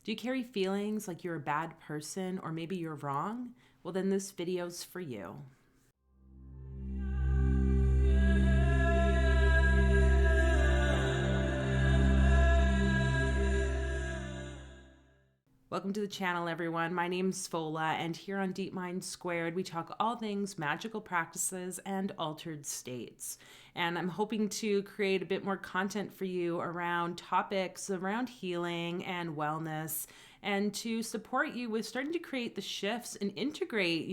Do you carry feelings like you're a bad person or maybe you're wrong? Well, then this video's for you. Welcome to the channel, everyone. My name's Fola, and here on Deep Mind Squared, we talk all things magical practices and altered states. And I'm hoping to create a bit more content for you around topics around healing and wellness, and to support you with starting to create the shifts and integrate,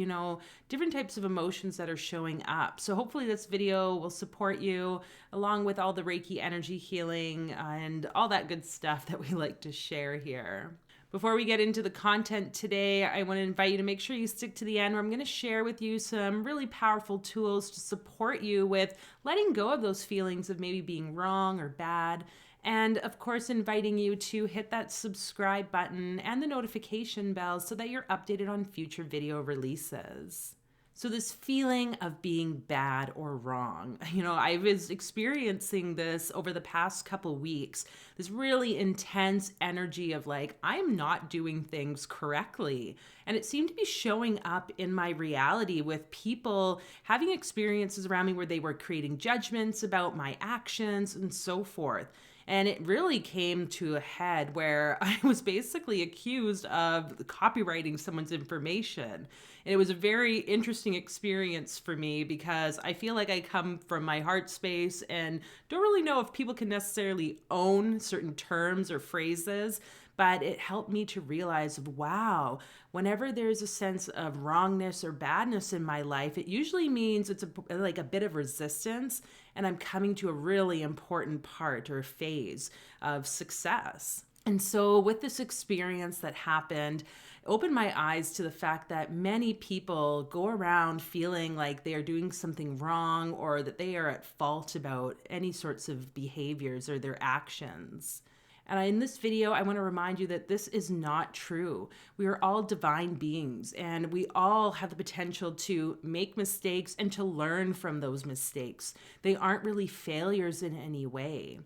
different types of emotions that are showing up. So hopefully this video will support you along with all the Reiki energy healing and all that good stuff that we like to share here. Before we get into the content today, I want to invite you to make sure you stick to the end, where I'm going to share with you some really powerful tools to support you with letting go of those feelings of maybe being wrong or bad. And of course, inviting you to hit that subscribe button and the notification bell so that you're updated on future video releases. So this feeling of being bad or wrong, I was experiencing this over the past couple weeks, this really intense energy of like, I'm not doing things correctly. And it seemed to be showing up in my reality with people having experiences around me where they were creating judgments about my actions and so forth. And it really came to a head where I was basically accused of copywriting someone's information. And it was a very interesting experience for me because I feel like I come from my heart space and don't really know if people can necessarily own certain terms or phrases. But it helped me to realize, wow, whenever there's a sense of wrongness or badness in my life, it usually means it's like a bit of resistance, and I'm coming to a really important part or phase of success. And so with this experience that happened, it opened my eyes to the fact that many people go around feeling like they are doing something wrong or that they are at fault about any sorts of behaviors or their actions. And in this video, I want to remind you that this is not true. We are all divine beings, and we all have the potential to make mistakes and to learn from those mistakes. They aren't really failures in any way.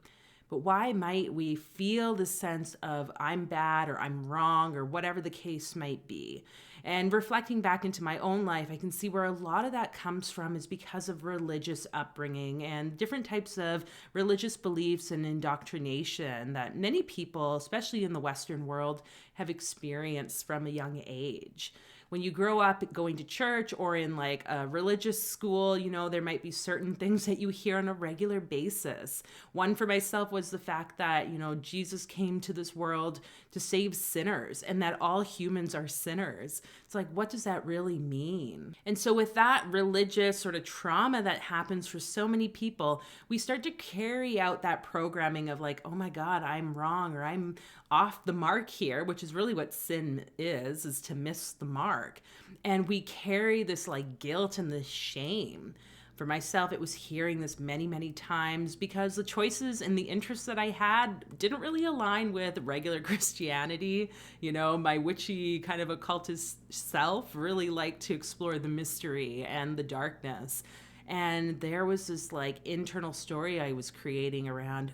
But why might we feel the sense of I'm bad or I'm wrong or whatever the case might be? And reflecting back into my own life, I can see where a lot of that comes from is because of religious upbringing and different types of religious beliefs and indoctrination that many people, especially in the Western world, have experienced from a young age. When you grow up going to church or in like a religious school, there might be certain things that you hear on a regular basis. One for myself was the fact that, Jesus came to this world to save sinners and that all humans are sinners. It's like, what does that really mean? And so with that religious sort of trauma that happens for so many people, we start to carry out that programming of like, oh my God, I'm wrong or I'm off the mark here, which is really what sin is to miss the mark. And we carry this like guilt and this shame. For myself, it was hearing this many, many times because the choices and the interests that I had didn't really align with regular Christianity. My witchy kind of occultist self really liked to explore the mystery and the darkness. And there was this like internal story I was creating around,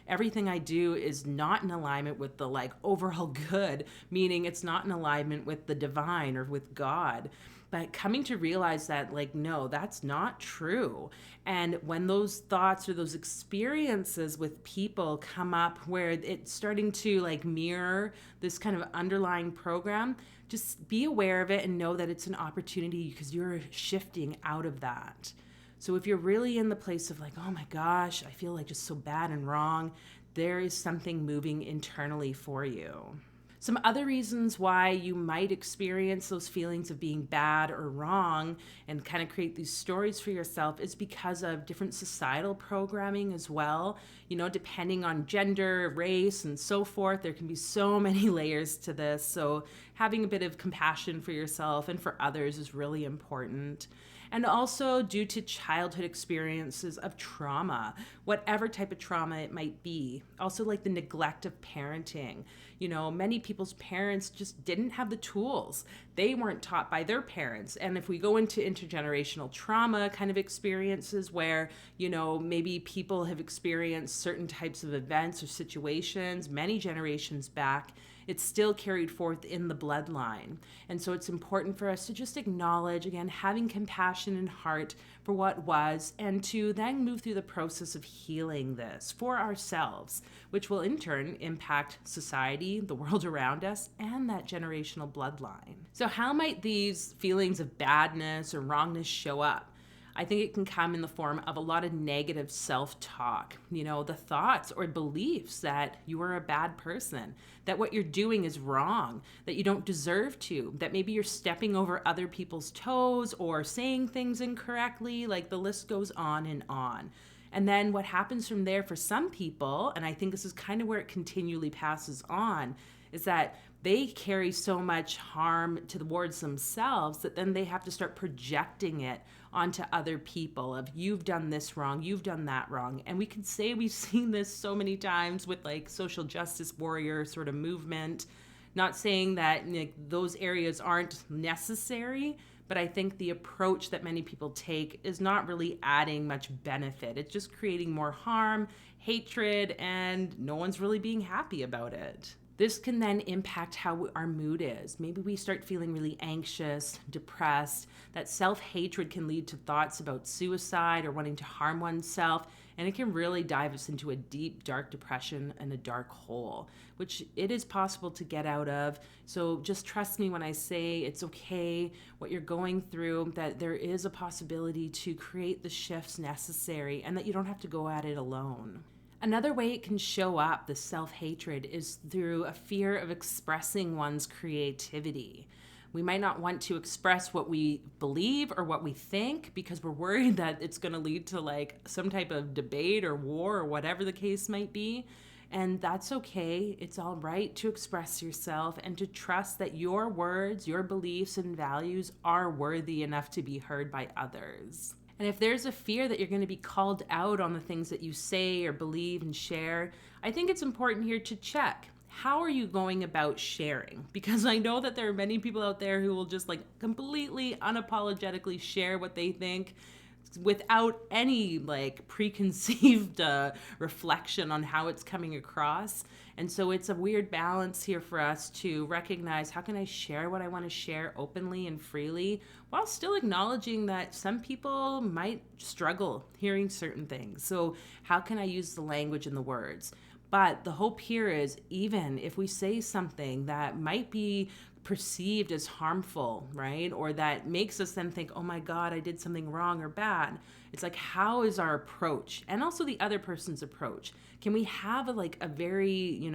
everything I do is not in alignment with the like overall good, meaning it's not in alignment with the divine or with God. But coming to realize that like, no, that's not true. And when those thoughts or those experiences with people come up where it's starting to like mirror this kind of underlying program, just be aware of it and know that it's an opportunity because you're shifting out of that. So if you're really in the place of like, oh my gosh, I feel like just so bad and wrong, there is something moving internally for you. Some other reasons why you might experience those feelings of being bad or wrong and kind of create these stories for yourself is because of different societal programming as well. Depending on gender, race, and so forth, there can be so many layers to this. So having a bit of compassion for yourself and for others is really important. And also due to childhood experiences of trauma, whatever type of trauma it might be. Also like the neglect of parenting. Many people's parents just didn't have the tools. They weren't taught by their parents. And if we go into intergenerational trauma kind of experiences where, maybe people have experienced certain types of events or situations many generations back, it's still carried forth in the bloodline. And so it's important for us to just acknowledge, again, having compassion in heart for what was, and to then move through the process of healing this for ourselves, which will in turn impact society, the world around us, and that generational bloodline. So how might these feelings of badness or wrongness show up? I think it can come in the form of a lot of negative self-talk, the thoughts or beliefs that you are a bad person, that what you're doing is wrong, that you don't deserve to, that maybe you're stepping over other people's toes or saying things incorrectly, like the list goes on and on. And then what happens from there for some people, and I think this is kind of where it continually passes on, is that they carry so much harm towards themselves that then they have to start projecting it onto other people of, you've done this wrong, you've done that wrong. And we can say we've seen this so many times with like social justice warrior sort of movement. Not saying that those areas aren't necessary, but I think the approach that many people take is not really adding much benefit. It's just creating more harm, hatred, and no one's really being happy about it. This can then impact how our mood is. Maybe we start feeling really anxious, depressed. That self-hatred can lead to thoughts about suicide or wanting to harm oneself, and it can really dive us into a deep, dark depression and a dark hole, which it is possible to get out of. So just trust me when I say it's okay, what you're going through, that there is a possibility to create the shifts necessary and that you don't have to go at it alone. Another way it can show up, the self-hatred, is through a fear of expressing one's creativity. We might not want to express what we believe or what we think because we're worried that it's going to lead to like some type of debate or war or whatever the case might be. And that's okay. It's all right to express yourself and to trust that your words, your beliefs and values are worthy enough to be heard by others. And if there's a fear that you're going to be called out on the things that you say or believe and share, I think it's important here to check. How are you going about sharing? Because I know that there are many people out there who will just like completely unapologetically share what they think without any like preconceived reflection on how it's coming across. And so it's a weird balance here for us to recognize, how can I share what I want to share openly and freely while still acknowledging that some people might struggle hearing certain things. So how can I use the language and the words? But the hope here is, even if we say something that might be perceived as harmful, right? Or that makes us then think, oh my God, I did something wrong or bad. It's like, how is our approach? And also the other person's approach. Can we have a very,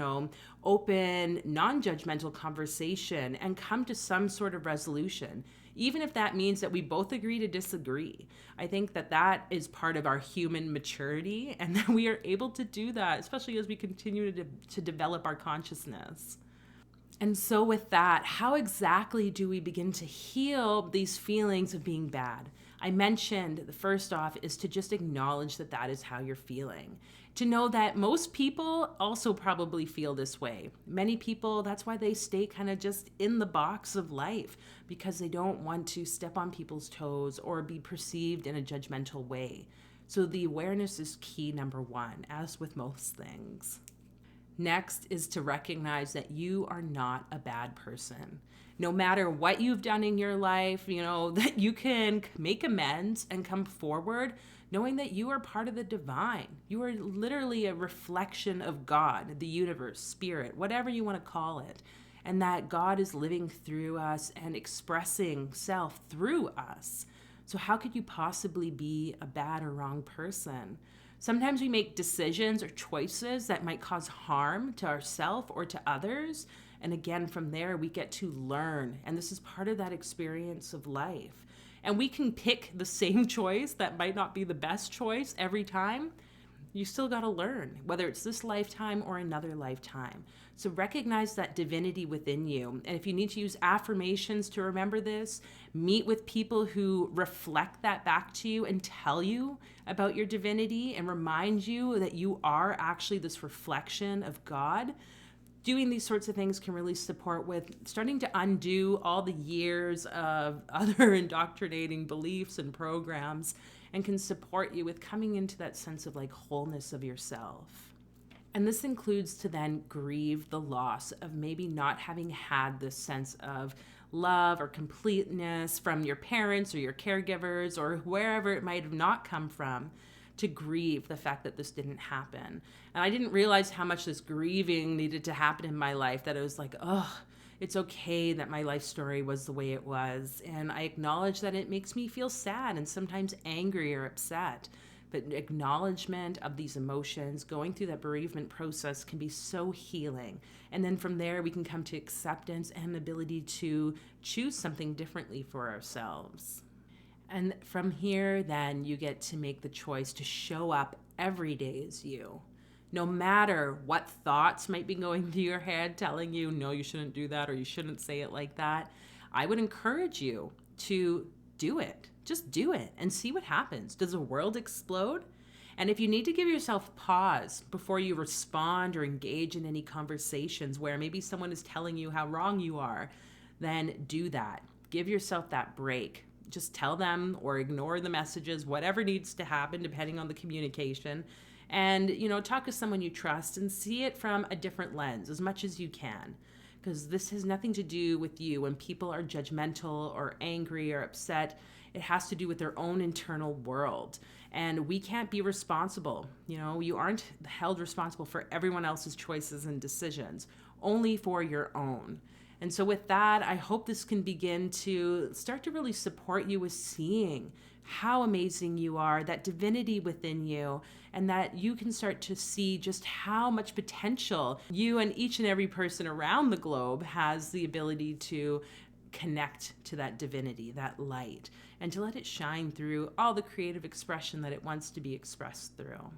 open, non-judgmental conversation and come to some sort of resolution? Even if that means that we both agree to disagree. I think that that is part of our human maturity, and that we are able to do that, especially as we continue to develop our consciousness. And so with that, how exactly do we begin to heal these feelings of being bad? I mentioned the first off is to just acknowledge that that is how you're feeling. To know that most people also probably feel this way. Many people, that's why they stay kind of just in the box of life, because they don't want to step on people's toes or be perceived in a judgmental way. So the awareness is key, number one, as with most things. Next is to recognize that you are not a bad person. No matter what you've done in your life, that you can make amends and come forward knowing that you are part of the divine. You are literally a reflection of God, the universe, spirit, whatever you want to call it. And that God is living through us and expressing self through us. So how could you possibly be a bad or wrong person? Sometimes we make decisions or choices that might cause harm to ourselves or to others. And again, from there, we get to learn. And this is part of that experience of life. And we can pick the same choice that might not be the best choice every time. You still got to learn, whether it's this lifetime or another lifetime. So recognize that divinity within you. And if you need to use affirmations to remember this, meet with people who reflect that back to you and tell you about your divinity and remind you that you are actually this reflection of God. Doing these sorts of things can really support with starting to undo all the years of other indoctrinating beliefs and programs, and can support you with coming into that sense of wholeness of yourself. And this includes to then grieve the loss of maybe not having had this sense of love or completeness from your parents or your caregivers or wherever it might have not come from, to grieve the fact that this didn't happen. And I didn't realize how much this grieving needed to happen in my life, that it was like, oh, it's okay that my life story was the way it was. And I acknowledge that it makes me feel sad and sometimes angry or upset. But acknowledgement of these emotions, going through that bereavement process, can be so healing. And then from there, we can come to acceptance and the ability to choose something differently for ourselves. And from here, then you get to make the choice to show up every day as you. No matter what thoughts might be going through your head telling you, no, you shouldn't do that, or you shouldn't say it like that, I would encourage you to do it. Just do it and see what happens. Does the world explode? And if you need to give yourself pause before you respond or engage in any conversations where maybe someone is telling you how wrong you are, then do that. Give yourself that break. Just tell them or ignore the messages, whatever needs to happen depending on the communication. And, talk to someone you trust and see it from a different lens as much as you can. Because this has nothing to do with you. When people are judgmental or angry or upset, it has to do with their own internal world. And we can't be responsible. You aren't held responsible for everyone else's choices and decisions, only for your own. And so with that, I hope this can begin to start to really support you with seeing how amazing you are, that divinity within you, and that you can start to see just how much potential you and each and every person around the globe has the ability to connect to that divinity, that light, and to let it shine through all the creative expression that it wants to be expressed through.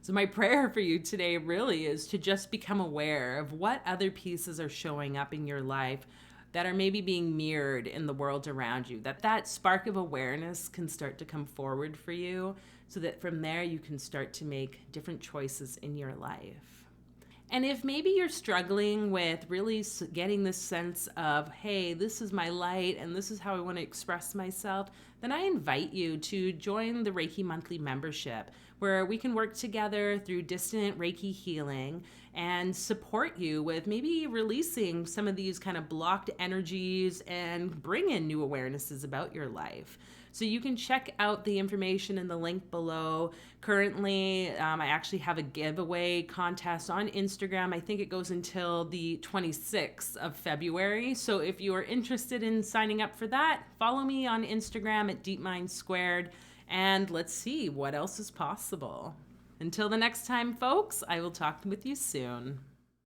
So my prayer for you today really is to just become aware of what other pieces are showing up in your life that are maybe being mirrored in the world around you, that spark of awareness can start to come forward for you, so that from there you can start to make different choices in your life. And if maybe you're struggling with really getting this sense of, hey, this is my light and this is how I want to express myself, then I invite you to join the Reiki Monthly membership, where we can work together through distant Reiki healing and support you with maybe releasing some of these kind of blocked energies and bring in new awarenesses about your life. So you can check out the information in the link below. Currently, I actually have a giveaway contest on Instagram. I think it goes until the 26th of February. So if you are interested in signing up for that, follow me on Instagram at DeepMindSquared, and let's see what else is possible. Until the next time, folks, I will talk with you soon.